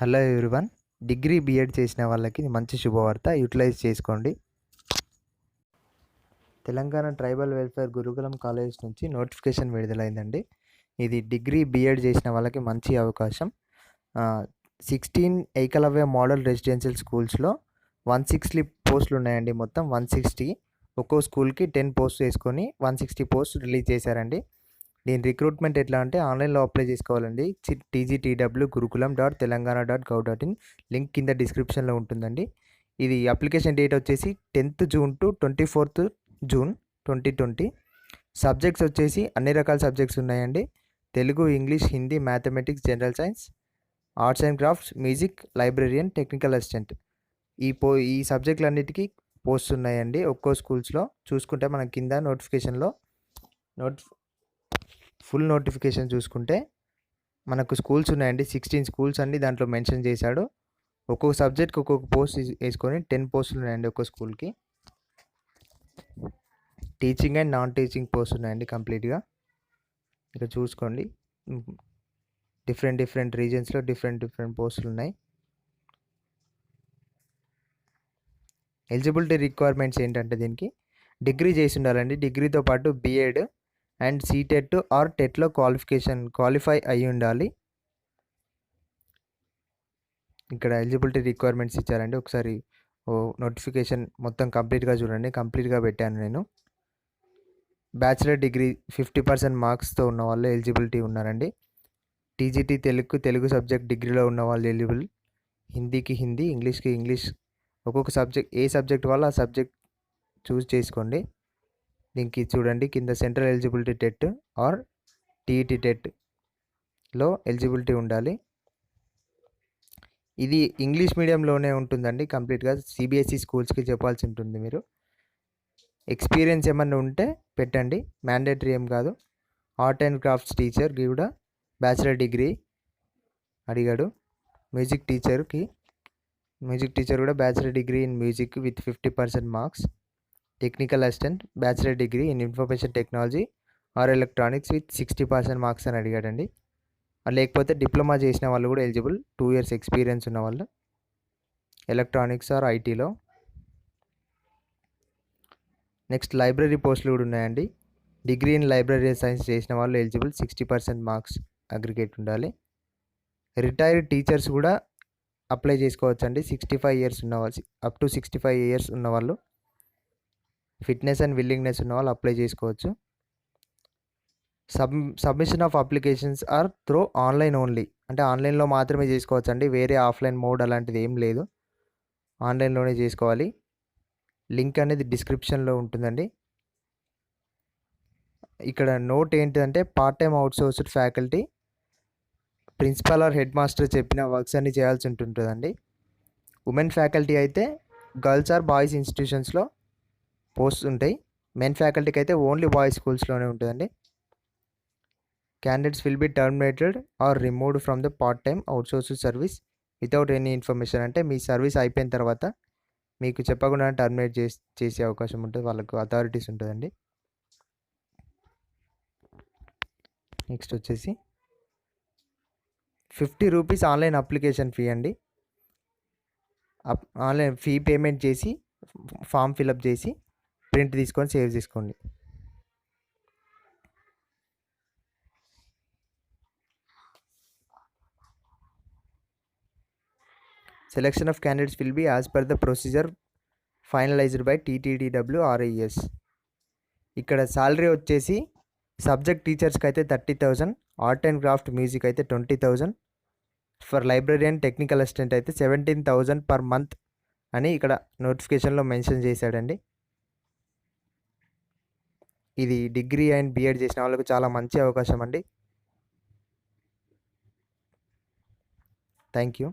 Hello everyone. Degree BEd చేసిన వాళ్ళకి మంచి శుభవార్త, యూటిలైజ్ చేసుకోండి. తెలంగాణ ట్రైబల్ వెల్ఫేర్ గురుకులం కాలేజ్ నుంచి నోటిఫికేషన్ విడుదలైందండి. ఇది డిగ్రీ బీఎడ్ చేసిన వాళ్ళకి మంచి అవకాశం. 16 ఏకలవ్య మోడల్ రెసిడెన్షియల్ స్కూల్స్లో 160 పోస్టులు ఉన్నాయండి. మొత్తం 160. ఒక్కో స్కూల్కి 10 పోస్ట్ వేసుకొని 160 పోస్ట్ రిలీజ్ చేశారండి. దీని రిక్రూట్మెంట్ ఎట్లా అంటే ఆన్లైన్లో అప్లై చేసుకోవాలండి. tgtw.gurukulam.telangana.gov.in లింక్ కింద డిస్క్రిప్షన్లో ఉంటుందండి. ఇది అప్లికేషన్ డేట్ వచ్చేసి 10th June to 24th June 2020. Subjects వచ్చేసి అన్ని రకాల సబ్జెక్ట్స్ ఉన్నాయండి. Telugu, English, Hindi, mathematics, general science, arts and crafts, music, librarian, technical assistant. ఈ సబ్జెక్టులన్నిటికీ పోస్ట్ ఉన్నాయండి ఒక్కో స్కూల్స్లో. చూసుకుంటే మన కింద నోటిఫికేషన్లో ఫుల్ నోటిఫికేషన్ చూసుకుంటే మనకు స్కూల్స్ ఉన్నాయండి. 16 స్కూల్స్ అండి దాంట్లో మెన్షన్ చేశాడు. ఒక్కొక్క సబ్జెక్ట్కి ఒక్కొక్క పోస్ట్ వేసుకొని 10 పోస్టులు ఉన్నాయండి ఒక్కో స్కూల్కి. Teaching and non teaching post ఉన్నాయండి కంప్లీట్గా. ఇక చూసుకోండి, డిఫరెంట్ రీజన్స్లో డిఫరెంట్ పోస్టులు ఉన్నాయి. ఎలిజిబిలిటీ రిక్వైర్మెంట్స్ ఏంటంటే దీనికి డిగ్రీ చేసి ఉండాలండి. డిగ్రీతో పాటు బీఎడ్ అండ్ సీటెట్ ఆర్ టెట్లో క్వాలిఫై అయి ఉండాలి. ఇక్కడ ఎలిజిబిలిటీ రిక్వైర్మెంట్స్ ఇచ్చారండి. ఒకసారి నోటిఫికేషన్ మొత్తం కంప్లీట్గా చూడండి. కంప్లీట్గా పెట్టాను నేను. బ్యాచిలర్ డిగ్రీ 50% మార్క్స్తో ఉన్న వాళ్ళు ఎలిజిబిలిటీ ఉన్నారండి. టీజీటీ తెలుగు సబ్జెక్ట్ డిగ్రీలో ఉన్న వాళ్ళు ఎలిజిబుల్. హిందీకి హిందీ, ఇంగ్లీష్కి ఇంగ్లీష్. ఒక్కొక్క సబ్జెక్ట్ ఏ సబ్జెక్ట్ వాళ్ళు ఆ సబ్జెక్ట్ చూస్ చేసుకోండి. దీనికి చూడండి కింద central eligibility TET or TET టెట్లో ఎలిజిబిలిటీ ఉండాలి. ఇది ఇంగ్లీష్ మీడియంలోనే ఉంటుందండి కంప్లీట్గా. సిబిఎస్ఈ స్కూల్స్కి చెప్పాల్సి ఉంటుంది మీరు. ఎక్స్పీరియన్స్ ఏమన్నా ఉంటే పెట్టండి, మ్యాండేటరీ ఏం కాదు. ఆర్ట్ అండ్ క్రాఫ్ట్స్ టీచర్ కూడా బ్యాచిలర్ డిగ్రీ అడిగాడు. మ్యూజిక్ టీచర్ కూడా bachelor degree in music with 50% marks. Technical assistant bachelor degree in information technology or electronics with 60% marks అని అడిగాడండి. లేకపోతే డిప్లొమా చేసిన వాళ్ళు కూడా ఎలిజిబుల్, 2 years ఎక్స్పీరియన్స్ ఉన్న వాళ్ళు ఎలక్ట్రానిక్స్ ఆర్ ఐటీలో. నెక్స్ట్ లైబ్రరీ పోస్టులు కూడా ఉన్నాయండి. డిగ్రీ ఇన్ లైబ్రరీ సైన్స్ చేసిన వాళ్ళు ఎలిజిబుల్, 60% మార్క్స్ అగ్రిగేట్ ఉండాలి. రిటైర్డ్ టీచర్స్ కూడా అప్లై చేసుకోవచ్చు అండి. 65 years ఉన్నవాళ్ళు, అప్ టు 65 years ఉన్నవాళ్ళు, ఫిట్నెస్ అండ్ విల్లింగ్నెస్ ఉన్న వాళ్ళు అప్లై చేసుకోవచ్చు. Submission of applications or through online only, అంటే ఆన్లైన్లో మాత్రమే చేసుకోవచ్చు అండి. వేరే ఆఫ్లైన్ మోడ్ అలాంటిది ఏం లేదు, ఆన్లైన్లోనే చేసుకోవాలి. లింక్ అనేది డిస్క్రిప్షన్లో ఉంటుందండి. ఇక్కడ నోట్ ఏంటంటే part time outsourced faculty principal or head master చెప్పిన వర్క్స్ అన్ని చేయాల్సి ఉంటుందండి. ఉమెన్ ఫ్యాకల్టీ అయితే గర్ల్స్ ఆర్ బాయ్స్ ఇన్స్టిట్యూషన్స్లో పోస్ట్ ఉంటాయి. మెన్ ఫ్యాకల్టీకి అయితే ఓన్లీ బాయ్స్ స్కూల్స్లోనే ఉంటుందండి. Candidates will be terminated or removed from the part time outsourced service without any information, అంటే మీ సర్వీస్ అయిపోయిన తర్వాత మీకు చెప్పకుండా టర్మినేట్ చేసే అవకాశం ఉంటుంది, వాళ్ళకు అథారిటీస్ ఉంటుందండి. నెక్స్ట్ వచ్చేసి 50 రూపీస్ ఆన్లైన్ అప్లికేషన్ ఫీ అండి. ఆన్లైన్ ఫీ పేమెంట్ చేసి ఫామ్ ఫిలప్ చేసి ప్రింట్ తీసుకొని సేవ్ చేసుకోండి. Selection of candidates will be as per the procedure finalized by TTDW-RIS. ఇక్కడ శాలరీ వచ్చేసి సబ్జెక్ట్ టీచర్స్కి అయితే 30,000, ఆర్ట్ అండ్ క్రాఫ్ట్ మ్యూజిక్ అయితే 20,000, ఫర్ లైబ్రరియన్ టెక్నికల్ అసిస్టెంట్ అయితే 17,000 per month అని ఇక్కడ నోటిఫికేషన్లో మెన్షన్ చేశాడండి. ఇది డిగ్రీ అండ్ బీఎడ్ చేసిన వాళ్ళకు చాలా మంచి అవకాశం అండి. Thank you.